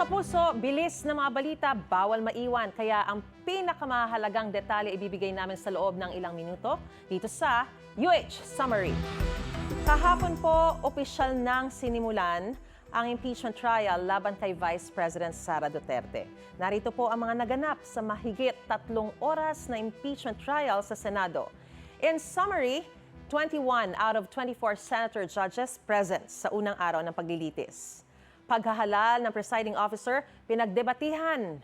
kapuso, bilis na mga balita, bawal maiwan. Kaya ang pinakamahalagang detalye ibibigay namin sa loob ng ilang minuto dito sa UH Summary. Kahapon po, opisyal nang sinimulan ang impeachment trial laban kay Vice President Sara Duterte. Narito po ang mga naganap sa mahigit 3 oras na impeachment trial sa Senado. In summary, 21 out of 24 senator judges present sa unang araw ng paglilitis. Paghahalal ng presiding officer, pinagdebatihan.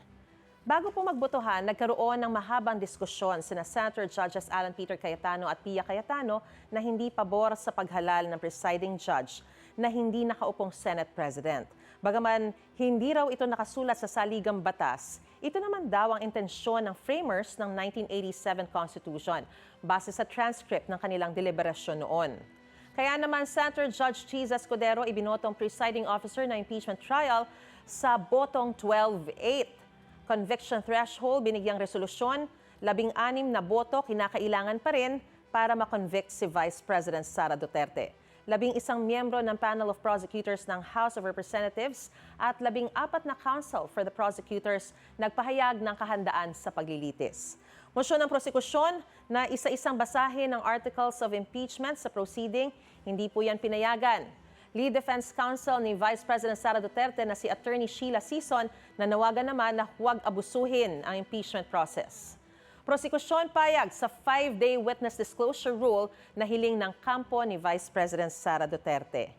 Bago po magbotohan, nagkaroon ng mahabang diskusyon sina Senator Judges Alan Peter Cayetano at Pia Cayetano na hindi pabor sa paghalal ng presiding judge na hindi nakaupong Senate President. Bagaman hindi raw ito nakasulat sa saligang batas, ito naman daw ang intensyon ng framers ng 1987 Constitution base sa transcript ng kanilang deliberasyon noon. Kaya naman Senator Judge Chiza Escudero ibinotong presiding officer ng impeachment trial sa botong 12-8. Conviction threshold binigyang resolusyon, 16 na boto kinakailangan pa rin para makonvict si Vice President Sara Duterte. 11 miyembro ng panel of prosecutors ng House of Representatives at 14 na counsel for the prosecutors nagpahayag ng kahandaan sa paglilitis. Mosyon ng prosekusyon na isa-isang basahin ng articles of impeachment sa proceeding, hindi po yan pinayagan. Lead Defense Counsel ni Vice President Sara Duterte na si Attorney Sheila Sison nanawagan naman na huwag abusuhin ang impeachment process. Prosekusyon payag sa 5-day witness disclosure rule na hiling ng kampo ni Vice President Sara Duterte.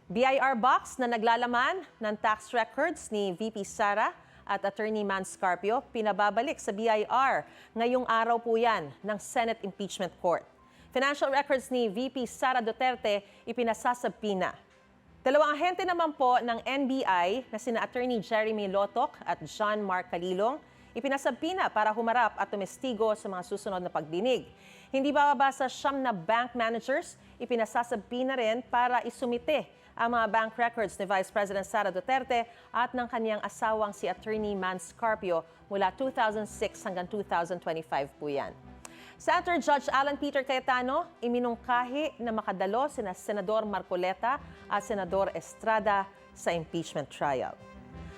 BIR box na naglalaman ng tax records ni VP Sara at Attorney Man Scarpio pinababalik sa BIR. Ngayong araw po yan ng Senate Impeachment Court. Financial records ni VP Sara Duterte ipinasasabpina. 2 ahente naman po ng NBI na sina Attorney Jeremy Lotoc at John Mark Calilong ipinasabpina para humarap at tumestigo sa mga susunod na pagdinig. Hindi bababa sa 9 na bank managers, ipinasasabpina rin para isumite ang mga bank records ni Vice President Sara Duterte at ng kaniyang asawang si Attorney Man Scarpio mula 2006 hanggang 2025 po yan. Senator Judge Alan Peter Cayetano iminungkahi na makadalo sina Senador Marcoleta at Senador Estrada sa impeachment trial.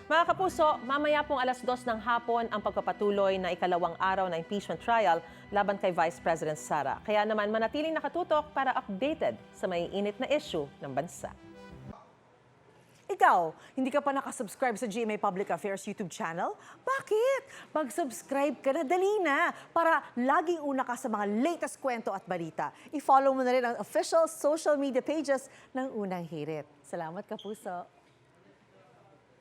Mga kapuso, mamaya pong 2:00 ng hapon ang pagpapatuloy na ikalawang araw na impeachment trial laban kay Vice President Sara. Kaya naman manatiling nakatutok para updated sa maiinit na issue ng bansa. Ikaw, hindi ka pa nakasubscribe sa GMA Public Affairs YouTube channel? Bakit? Mag-subscribe ka na, dali na, para laging una ka sa mga latest kwento at balita. I-follow mo na rin ang official social media pages ng Unang Hirit. Salamat, Kapuso.